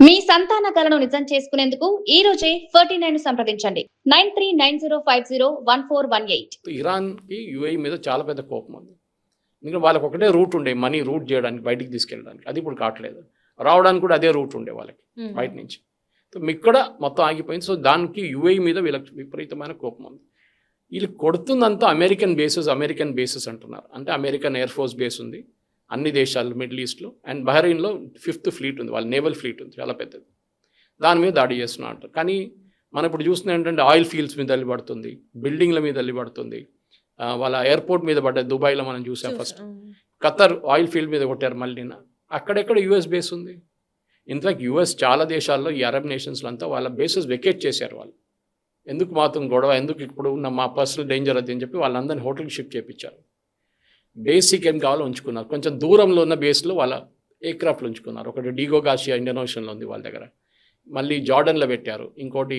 మీ సంతాన కలను నిజం చేసుకునేందుకు ఈ రోజే 49 సంప్రదించండి 9390501418. ఇరాన్కి యూఏఈ మీద చాలా పెద్ద కోపం ఉంది. ఎందుకంటే వాళ్ళకి ఒకటే రూట్ ఉండే మనీ రూట్ చేయడానికి బయటికి తీసుకెళ్ళడానికి, అది ఇప్పుడు కావట్లేదు. రావడానికి కూడా అదే రూట్ ఉండే వాళ్ళకి బయట నుంచి. సో ఇక్కడ మొత్తం ఆగిపోయింది. సో దానికి యూఏఈ మీద వీళ్ళకి విపరీతమైన కోపం ఉంది. వీళ్ళు కొడుతుందంతా అమెరికన్ బేసెస్ అంటున్నారు. అంటే అమెరికన్ ఎయిర్ ఫోర్స్ బేస్ ఉంది అన్ని దేశాలు, మిడిల్ ఈస్ట్లో అండ్ బహ్రెయిన్లో 5th ఫ్లీట్ ఉంది, వాళ్ళ నేవల్ ఫ్లీట్ ఉంది చాలా పెద్దది. దాని మీద దాడి చేస్తున్నా అంటారు. కానీ మనం ఇప్పుడు చూస్తున్నా ఏంటంటే ఆయిల్ ఫీల్డ్స్ మీద పడుతుంది, బిల్డింగ్ల మీద పడుతుంది, వాళ్ళ ఎయిర్పోర్ట్ మీద పడ్డది. దుబాయ్లో మనం చూసాం ఫస్ట్. ఖతర్ ఆయిల్ ఫీల్డ్ మీద కొట్టారు మళ్ళీ. అక్కడెక్కడ యూఎస్ బేస్ ఉంది. ఇన్ఫాక్ట్ యూఎస్ చాలా దేశాల్లో ఈ అరబ్ నేషన్స్లో అంతా వాళ్ళ బేసెస్ వెకేట్ చేశారు. వాళ్ళు ఎందుకు మాత్రం గొడవ, ఎందుకు ఇప్పుడు ఉన్న మా పర్సనల్ డేంజర్ అది అని చెప్పి వాళ్ళందరినీ హోటల్కి షిఫ్ట్ చేయించారు. బేసిక్ ఏం కావాలో ఉంచుకున్నారు. కొంచెం దూరంలో ఉన్న బేస్లో వాళ్ళ ఎయిర్క్రాఫ్ట్లు ఉంచుకున్నారు. ఒకటి డీగో గార్షియా ఇండియన్ ఓషన్లో ఉంది వాళ్ళ దగ్గర, మళ్ళీ జార్డన్లో పెట్టారు, ఇంకోటి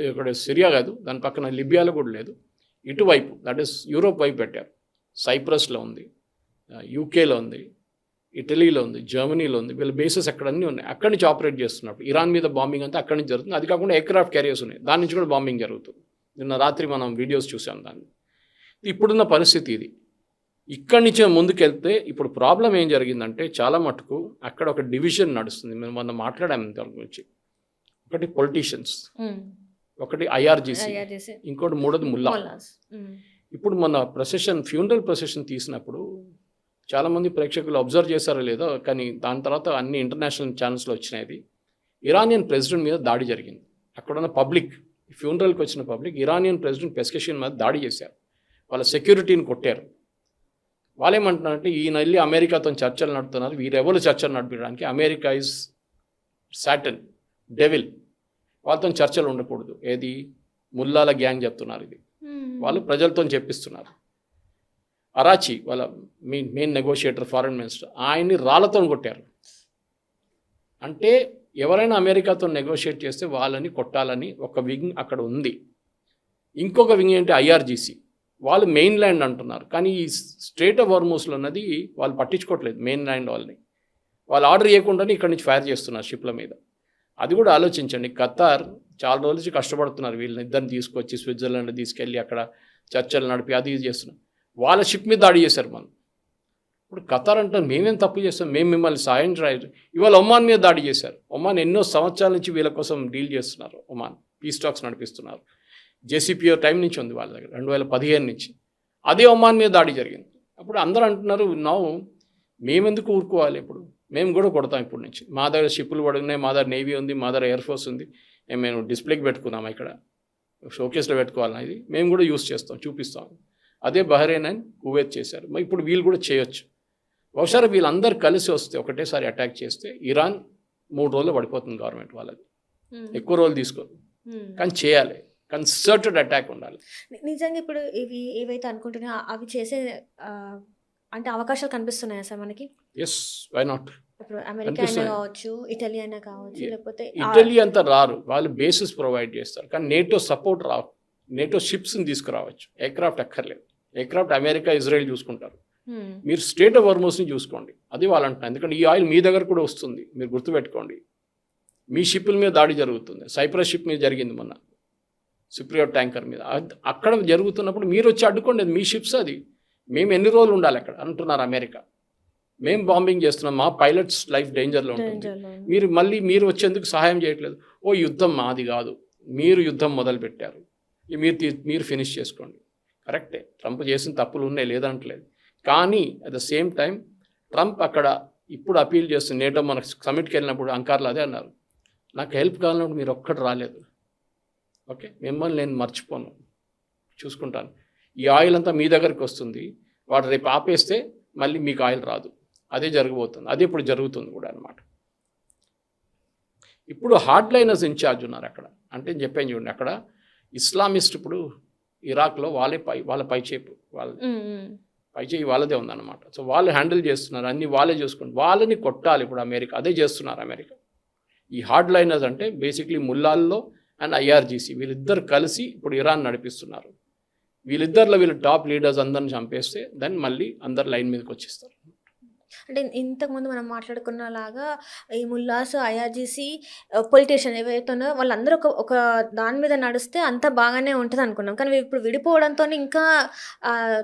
ఇక్కడ సిరియా కాదు దాని పక్కన లిబియాలో కూడా లేదు, ఇటువైపు దట్ ఈస్ యూరోప్ వైపు పెట్టారు. సైప్రస్లో ఉంది, యూకేలో ఉంది, ఇటలీలో ఉంది, జర్మనీలో ఉంది. వీళ్ళ బేసెస్ అక్కడ అన్నీ ఉన్నాయి. అక్కడి నుంచి ఆపరేట్ చేస్తున్నప్పుడు ఇరాన్ మీద బాంబింగ్ అంతా అక్కడి నుంచి జరుగుతుంది. అది కాకుండా ఎయిర్క్రాఫ్ట్ క్యారియర్స్ ఉన్నాయి, దాని నుంచి కూడా బాంబింగ్ జరుగుతుంది. నిన్న రాత్రి మనం వీడియోస్ చూసాం దాన్ని. ఇప్పుడున్న పరిస్థితి ఇది. ఇక్కడి నుంచి ముందుకెళ్తే ఇప్పుడు ప్రాబ్లం ఏం జరిగిందంటే చాలా మటుకు అక్కడ ఒక డివిజన్ నడుస్తుంది. మేము మొన్న మాట్లాడాము దాని గురించి. ఒకటి పొలిటీషియన్స్, ఒకటి ఐఆర్జీసీ, ఇంకోటి మూడోది ముల్లాస్. ఇప్పుడు మన ఫ్యూనరల్ ప్రొసెషన్ తీసినప్పుడు చాలామంది ప్రేక్షకులు అబ్జర్వ్ చేశారో లేదో, కానీ దాని తర్వాత అన్ని ఇంటర్నేషనల్ ఛానల్స్లో వచ్చినాయి. ఇరానియన్ ప్రెసిడెంట్ మీద దాడి జరిగింది. అక్కడున్న పబ్లిక్, ఫ్యూనరల్కి వచ్చిన పబ్లిక్ ఇరానియన్ ప్రెసిడెంట్ పెస్కెషియన్ మీద దాడి చేశారు. వాళ్ళ సెక్యూరిటీని కొట్టారు. వాళ్ళేమంటున్నారంటే ఈయన వెళ్ళి అమెరికాతో చర్చలు నడుపుతున్నారు, వీరెవరు చర్చలు నడిపించడానికి, అమెరికా ఇస్ సాటన్, డెవిల్, వాళ్ళతో చర్చలు ఉండకూడదు. ఏది ముల్లాల గ్యాంగ్ చెప్తున్నారు. ఇది వాళ్ళు ప్రజలతో చెప్పిస్తున్నారు. అరాచి వాళ్ళ మెయిన్ నెగోషియేటర్, ఫారెన్ మినిస్టర్, ఆయన్ని రాళ్లతో కొట్టారు. అంటే ఎవరైనా అమెరికాతో నెగోషియేట్ చేస్తే వాళ్ళని కొట్టాలని ఒక వింగ్ అక్కడ ఉంది. ఇంకొక వింగ్ ఏంటి, ఐఆర్జీసీ, వాళ్ళు మెయిన్ ల్యాండ్ అంటున్నారు. కానీ ఈ స్ట్రేట్ ఆఫ్ హార్మూజ్లో ఉన్నది వాళ్ళు పట్టించుకోవట్లేదు. మెయిన్ ల్యాండ్ వాళ్ళని వాళ్ళు ఆర్డర్ చేయకుండానే ఇక్కడి నుంచి ఫైర్ చేస్తున్నారు షిప్ల మీద. అది కూడా ఆలోచించండి. ఖతార్ చాలా రోజుల నుంచి కష్టపడుతున్నారు వీళ్ళని ఇద్దరిని తీసుకొచ్చి స్విట్జర్లాండ్ తీసుకెళ్ళి అక్కడ చర్చలు నడిపి అది చేస్తున్నారు. వాళ్ళ షిప్ మీద దాడి చేశారు. మనం ఇప్పుడు ఖతార్ అంటారు మేమేం తప్పు చేస్తాం, మేము మిమ్మల్ని సాయం చేయరు. ఇవాళ ఒమాన్ మీద దాడి చేశారు. ఒమాన్ ఎన్నో సంవత్సరాల నుంచి వీళ్ళ కోసం డీల్ చేస్తున్నారు. ఒమాన్ పీస్ టాక్స్ నడిపిస్తున్నారు. జేసీపీఓ టైం నుంచి ఉంది వాళ్ళ దగ్గర, 2015 నుంచి. అదే ఒమాన్ మీద దాడి జరిగింది. అప్పుడు అందరూ అంటున్నారు మేమెందుకు ఊరుకోవాలి, ఇప్పుడు మేము కూడా కొడతాం ఇప్పటి నుంచి. మా దగ్గర షిప్పులు పడున్నాయి, మా దగ్గర నేవీ ఉంది, మా దగ్గర ఎయిర్ ఫోర్స్ ఉంది, మేము డిస్ప్లేకి పెట్టుకున్నాము, ఇక్కడ షోకేస్లో పెట్టుకోవాలని, ఇది మేము కూడా యూస్ చేస్తాం, చూపిస్తాం. అదే బహ్రెయిన్ అండ్ కువైత్ చేశారు. ఇప్పుడు వీళ్ళు కూడా చేయొచ్చు. బహుశా వీళ్ళందరూ కలిసి వస్తే ఒకటేసారి అటాక్ చేస్తే ఇరాన్ 3 రోజులు పడిపోతుంది గవర్నమెంట్ వాళ్ళది. ఎక్కువ రోజులు తీసుకోదు, కానీ చేయాలి. కన్సర్టెడ్ అటాక్ ఉండాలి. నిజంగా ఇప్పుడు ఇవి ఏవైతే అనుకుంటున్నా అవి చేసే అంటే అవకాశాలు కనిపిస్తున్నాయా సార్ మనకి? Yes, why not. ఇప్పుడు అమెరికా అయినా కావచ్చు, ఇటలీ అయినా కావచ్చు, లేకపోతే ఇటలీ అంతా రారు, వాళ్ళు బేసిస్ ప్రొవైడ్ చేస్తారు. కానీ నేటో సపోర్ట్ రావు. నేటో షిప్స్ని తీసుకురావచ్చు, ఎయిర్క్రాఫ్ట్ అక్కర్లేదు. ఎయిర్క్రాఫ్ట్ అమెరికా, ఇజ్రాయెల్ చూసుకుంటారు. మీరు స్ట్రేట్ ఆఫ్ హార్మూజ్ని చూసుకోండి, అది వాళ్ళు అంటున్నారు. ఎందుకంటే ఈ ఆయిల్ మీ దగ్గర కూడా వస్తుంది, మీరు గుర్తుపెట్టుకోండి. మీ షిప్పుల మీద దాడి జరుగుతుంది. సైప్రస్ షిప్ మీద జరిగింది మొన్న, సిప్రియట్ ట్యాంకర్ మీద. అక్కడ జరుగుతున్నప్పుడు మీరు వచ్చి అడ్డుకోండి, అది మీ షిప్స్. అది మేము ఎన్ని రోజులు ఉండాలి అక్కడ అంటున్నారు అమెరికా. మేము బాంబింగ్ చేస్తున్నాం, మా పైలట్స్ లైఫ్ డేంజర్లో ఉంటుంది, మీరు వచ్చేందుకు సహాయం చేయట్లేదు. యుద్ధం మాది కాదు, మీరు యుద్ధం మొదలు పెట్టారు, మీరు ఫినిష్ చేసుకోండి. కరెక్టే, ట్రంప్ చేసిన తప్పులు ఉన్నాయి, లేదంటలేదు. కానీ at the same time Trump అక్కడ ఇప్పుడు అపీల్ చేస్తుంది. నేటో మనకు సమిట్కి వెళ్ళినప్పుడు అంకార్లో అదే అన్నారు, నాకు హెల్ప్ కావాలన్నప్పుడు మీరు ఒక్కటి రాలేదు. ఓకే, మిమ్మల్ని నేను మర్చిపోను, చూసుకుంటాను. ఈ ఆయిల్ అంతా మీ దగ్గరికి వస్తుంది, వాడు రేపు ఆపేస్తే మళ్ళీ మీకు ఆయిల్ రాదు. అదే జరగబోతుంది, అదే ఇప్పుడు జరుగుతుంది కూడా అనమాట. ఇప్పుడు హార్డ్ లైనర్స్ ఇన్ఛార్జ్ ఉన్నారు అక్కడ. అంటే చెప్పాను చూడండి, అక్కడ ఇస్లామిస్ట్ ఇప్పుడు ఇరాక్లో వాళ్ళ పైచేపు పైచేయి వాళ్ళదే ఉందన్నమాట. సో వాళ్ళు హ్యాండిల్ చేస్తున్నారు, అన్నీ వాళ్ళే చూసుకుంటారు. వాళ్ళని కొట్టాలి ఇప్పుడు అమెరికా, అదే చేస్తున్నారు అమెరికా. ఈ హార్డ్ లైనర్స్ అంటే బేసిక్లీ ముల్లాల్లో అండ్ ఐఆర్జీసీ, వీళ్ళిద్దరు కలిసి ఇప్పుడు ఇరాన్ నడిపిస్తున్నారు. వీళ్ళిద్దరిలో వీళ్ళు టాప్ లీడర్స్ అందరిని చంపేస్తే దాన్ని మళ్ళీ అందరు లైన్ మీదకి వచ్చేస్తారు. అంటే ఇంతకుముందు మనం మాట్లాడుకున్నలాగా ఈ ముల్లాస్, ఐఆర్‌జీసీ పొలిటీషియన్ ఏవైతే ఉన్నాయో వాళ్ళందరూ ఒక దాని మీద నడిస్తే అంతా బాగానే ఉంటదనుకున్నాం. కానీ ఇప్పుడు విడిపోవడంతోని ఇంకా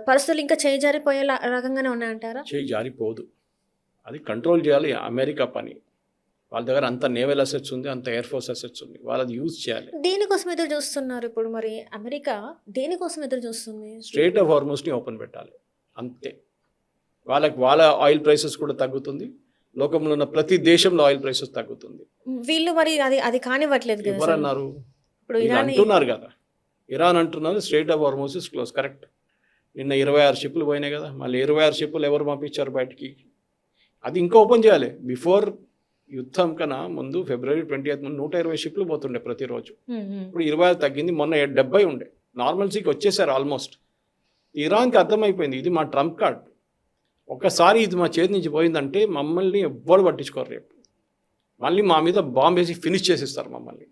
పరిస్థితులు ఇంకా చేజారిపోయే రకంగానే ఉన్నాయంటారా? చేయి జారిపోదు. అది కంట్రోల్ చేయాలి అమెరికా పని. వాళ్ళ దగ్గర అంత నేవల్ అసెట్స్ ఉంది, అంత ఎయిర్ ఫోర్స్ అసెట్స్ ఉంది. వాళ్ళది యూజ్ చేయాలి. దేనికోసం ఎదురు చూస్తున్నారు ఇప్పుడు మరి అమెరికా? దేనికోసం ఎదురు చూస్తుంది? స్ట్రెయిట్ ఆఫ్ హార్మోస్ని ఓపెన్ పెట్టాలి అంతే. వాళ్ళ ఆయిల్ ప్రైసెస్ కూడా తగ్గుతుంది. లోకంలో ఉన్న ప్రతి దేశంలో ఆయిల్ ప్రైసెస్ తగ్గుతుంది. వీళ్ళు మరి అది కానివ్వట్లేదు కదా సార్. ఎవరన్నారు? ఇప్పుడు వీళ్ళు ఇరాన్ అంటున్నారు కదా, ఇరాన్ అంటున్నారు strait of Hormuz is close. Correct. నిన్న 26 షిప్లు పోయినాయి కదా, మళ్ళీ 26 షిప్లు ఎవరు పంపించారు బయటికి? అది ఇంకా ఓపెన్ చేయాలి. బిఫోర్ యుద్ధం కన్నా ముందు ఫిబ్రవరి 20 ముందు 120 షిప్లు పోతుండే ప్రతిరోజు. ఇప్పుడు 26 తగ్గింది. మొన్న 70 ఉండే. నార్మల్సీకి వచ్చేసారు ఆల్మోస్ట్. ఇరాన్కి అర్థమైపోయింది ఇది మా ట్రంప్ కార్డ్. ఒక్కసారి ఇది మా చేతి నుంచి పోయిందంటే మమ్మల్ని ఎవ్వరు పట్టించుకోరు. రేపు మళ్ళీ మా మీద బాంబు వేసి ఫినిష్ చేసేస్తారు మమ్మల్ని.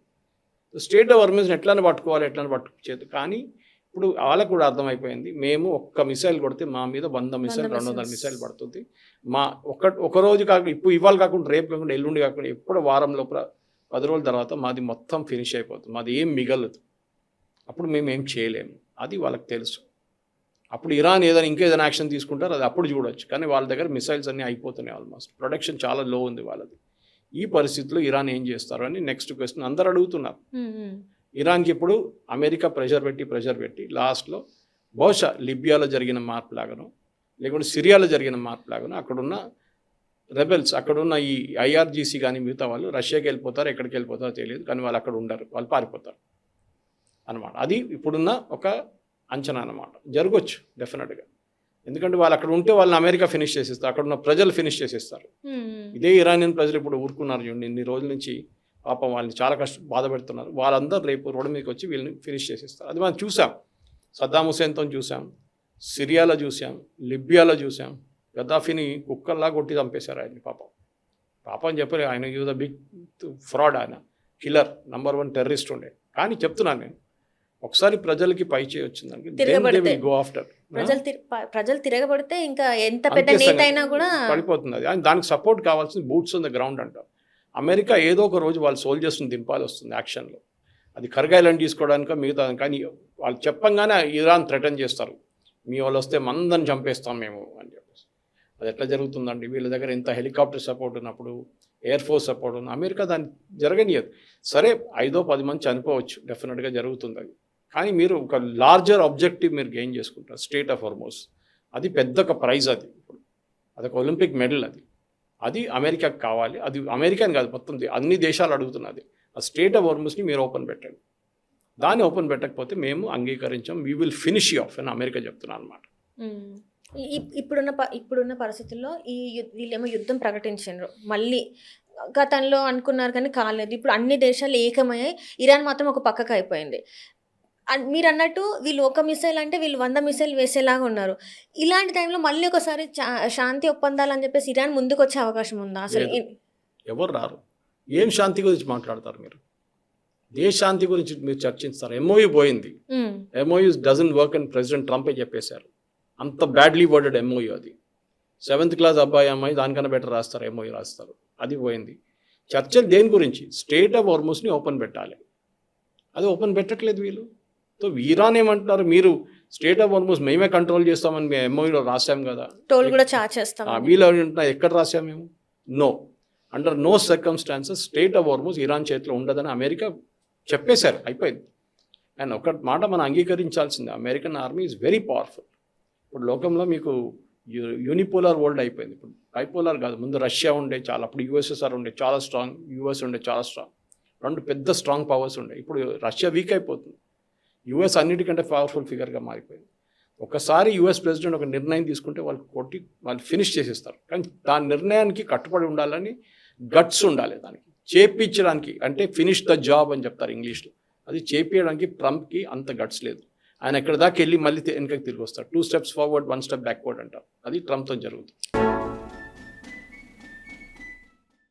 స్టేట్ ఆఫ్ హార్మోస్ని ఎట్లా పట్టుకోలేదు. కానీ ఇప్పుడు వాళ్ళకు కూడా అర్థమైపోయింది, మేము ఒక్క మిసైల్ కొడితే మా మీద 100 మిసైల్ 200 మిసైల్ పడుతుంది. మా ఒక రోజు కాకుండా ఇవాళ కాకుండా రేపు కాకుండా ఎల్లుండి కాకుండా ఎప్పుడు వారం లోపల 10 రోజుల తర్వాత మాది మొత్తం ఫినిష్ అయిపోతుంది. మాది ఏం మిగలదు. అప్పుడు మేము ఏం చేయలేము. అది వాళ్ళకి తెలుసు. అప్పుడు ఇరాన్ ఇంకేదైనా యాక్షన్ తీసుకుంటారు, అది అప్పుడు చూడవచ్చు. కానీ వాళ్ళ దగ్గర మిసైల్స్ అన్నీ అయిపోతున్నాయి. ఆల్మోస్ట్ ప్రొడక్షన్ చాలా లో ఉంది వాళ్ళది. ఈ పరిస్థితిలో ఇరాన్ ఏం చేస్తారు అని నెక్స్ట్ క్వశ్చన్ అందరు అడుగుతున్నారు. ఇరాన్కి ఇప్పుడు అమెరికా ప్రెషర్ పెట్టి లాస్ట్లో బహుశా లిబియాలో జరిగిన మార్పు లాగానో లేకుంటే సిరియాలో జరిగిన మార్పు లాగానో అక్కడున్న రెబెల్స్, అక్కడున్న ఈ ఐఆర్జీసీ కానీ మిగతా వాళ్ళు రష్యాకి వెళ్ళిపోతారు, ఎక్కడికి వెళ్ళిపోతారో తెలియదు. కానీ వాళ్ళు అక్కడ ఉండరు, వాళ్ళు పారిపోతారు అన్నమాట. అది ఇప్పుడున్న ఒక అంచనా అన్నమాట. జరగవచ్చు డెఫినెట్గా. ఎందుకంటే వాళ్ళు అక్కడ ఉంటే వాళ్ళని అమెరికా ఫినిష్ చేసేస్తారు, అక్కడ ఉన్న ప్రజలు ఫినిష్ చేసేస్తారు. ఇదే ఇరానియన్ ప్రజలు ఇప్పుడు ఊరుకున్నారు చూడండి, ఇన్ని రోజుల నుంచి పాపం వాళ్ళని చాలా బాధ పెడుతున్నారు. వాళ్ళందరూ రేపు రోడ్డు మీదకి వచ్చి వీళ్ళని ఫినిష్ చేసేస్తారు. అది మనం చూసాం, సద్దాం హుసేన్తో చూసాం, సిరియాలో చూసాం, లిబియాలో చూసాం. గద్దాఫీని కుక్కల్లా కొట్టి చంపేశారు ఆయన్ని. పాపం చెప్పలే, ఆయన యూజ్ ద బిగ్ ఫ్రాడ్, ఆయన కిల్లర్, నంబర్ 1 టెర్రరిస్ట్ ఉండే. కానీ చెప్తున్నాను నేను, ఒకసారి ప్రజలకి పై చేయి వచ్చిందంటే గో ఆఫ్టర్. ప్రజలు తిరగబడితే ఇంకా ఎంత పెద్ద నేత అయినా కూడా పడిపోతుంది. అది దానికి సపోర్ట్ కావాల్సింది బూట్స్ ఆన్ ద గ్రౌండ్ అంటారు. అమెరికా ఏదో ఒక రోజు వాళ్ళ సోల్జర్స్ని దింపాలి వస్తుంది యాక్షన్లో. అది కర్గైలాండ్ తీసుకోవడానిక మిగతా. కానీ వాళ్ళు చెప్పంగానే ఇరాన్ థ్రెటన్ చేస్తారు, మీ వాళ్ళు వస్తే మందని చంపేస్తాం మేము అని చెప్పేసి. అది ఎట్లా జరుగుతుందండి? వీళ్ళ దగ్గర ఎంత హెలికాప్టర్ సపోర్ట్ ఉన్నప్పుడు, ఎయిర్ ఫోర్స్ సపోర్ట్ ఉన్న అమెరికా దాన్ని జరగనియదు. సరే 5-10 మంది చనిపోవచ్చు, డెఫినెట్గా జరుగుతుంది అది. కానీ మీరు ఒక లార్జర్ ఆబ్జెక్టివ్ మీరు గెయిన్ చేసుకుంటారు. స్టేట్ ఆఫ్ హార్మోస్ అది పెద్ద ఒక ప్రైజ్. అది ఇప్పుడు అదొక ఒలింపిక్ మెడల్. అది అమెరికాకి కావాలి. అది అమెరికాని కాదు, మొత్తం అన్ని దేశాలు అడుగుతున్నది. ఆ స్టేట్ ఆఫ్ హార్మోస్ని మీరు ఓపెన్ పెట్టండి. దాన్ని ఓపెన్ పెట్టకపోతే మేము అంగీకరించాం, we will finish you off అని అమెరికా చెప్తున్నాను అనమాట. ఇప్పుడున్న పరిస్థితుల్లో వీళ్ళేమో యుద్ధం ప్రకటించారు. మళ్ళీ గతంలో అనుకున్నారు కానీ కాలేదు. ఇప్పుడు అన్ని దేశాలు ఏకమయ్యాయి, ఇరాన్ మాత్రం ఒక పక్కకు అయిపోయింది. మీరు అన్నట్టు వీళ్ళు ఒక మిసైల్ అంటే వీళ్ళు 100 మిసైల్ వేసేలాగా ఉన్నారు. ఇలాంటి టైంలో మళ్ళీ ఒకసారి శాంతి ఒప్పందాలు అని చెప్పేసి ఇరాన్ ముందుకు వచ్చే అవకాశం ఉందా? అసలు ఎవరు రారు. ఏం శాంతి గురించి మాట్లాడతారు మీరు? దేశ శాంతి గురించి మీరు చర్చిస్తారు. ఎంఓయూ పోయింది, ఎంఓయూ డజంట్ వర్క్ అని ప్రెసిడెంట్ ట్రంపే చెప్పేశారు. అంత బ్యాడ్లీ వర్డెడ్ ఎంఓయూ అది. 7th క్లాస్ అబ్బాయి అమ్మాయి దానికన్నా బెటర్ రాస్తారు, ఎంఓయూ రాస్తారు. అది పోయింది. చర్చలు దేని గురించి? స్టేట్ ఆఫ్ హార్మోస్ని ఓపెన్ పెట్టాలి. అది ఓపెన్ పెట్టట్లేదు వీళ్ళు. సో ఇరాన్ ఏమంటున్నారు, మీరు స్టేట్ ఆఫ్ హార్మోస్ మేమే కంట్రోల్ చేస్తామని మేము ఎంఓయూలో రాసాం కదా, టోల్ కూడా చార్జ్ చేస్తాం. వీళ్ళు అంటున్నారు ఎక్కడ రాసాం మేము? No, under no circumstances state of Hormuz Iran చేతిలో ఉండదని అమెరికా చెప్పేశారు, అయిపోయింది. అండ్ ఒక మాట మనం అంగీకరించాల్సిందే, American army is very powerful. ఇప్పుడు లోకంలో మీకు యూనిపోలార్ వరల్డ్ అయిపోయింది. ఇప్పుడు బైపోలార్ కాదు. ముందు రష్యా ఉండే చాలా, అప్పుడు యూఎస్ఎస్ఆర్ ఉండే చాలా స్ట్రాంగ్, యూఎస్ ఉండే చాలా స్ట్రాంగ్, 2 పెద్ద స్ట్రాంగ్ పవర్స్ ఉండే. ఇప్పుడు రష్యా వీక్ అయిపోతుంది, యూఎస్ అన్నిటికంటే పవర్ఫుల్ ఫిగర్గా మారిపోయింది. ఒకసారి యూఎస్ ప్రెసిడెంట్ ఒక నిర్ణయం తీసుకుంటే వాళ్ళు ఫినిష్ చేసేస్తారు. కానీ దాని నిర్ణయానికి కట్టుబడి ఉండాలని గట్స్ ఉండాలి. దానికి చేపించడానికి, అంటే ఫినిష్ ద జాబ్ అని చెప్తారు ఇంగ్లీష్లో, అది చేపించడానికి ట్రంప్కి అంత గట్స్ లేదు. ఆయన ఎక్కడ దాకా వెళ్ళి మళ్ళీ వెనకకి తిరిగి వస్తారు. 2 steps ఫార్వర్డ్ 1 step బ్యాక్వర్డ్ అంటారు. అది ట్రంప్తో జరుగుతుంది.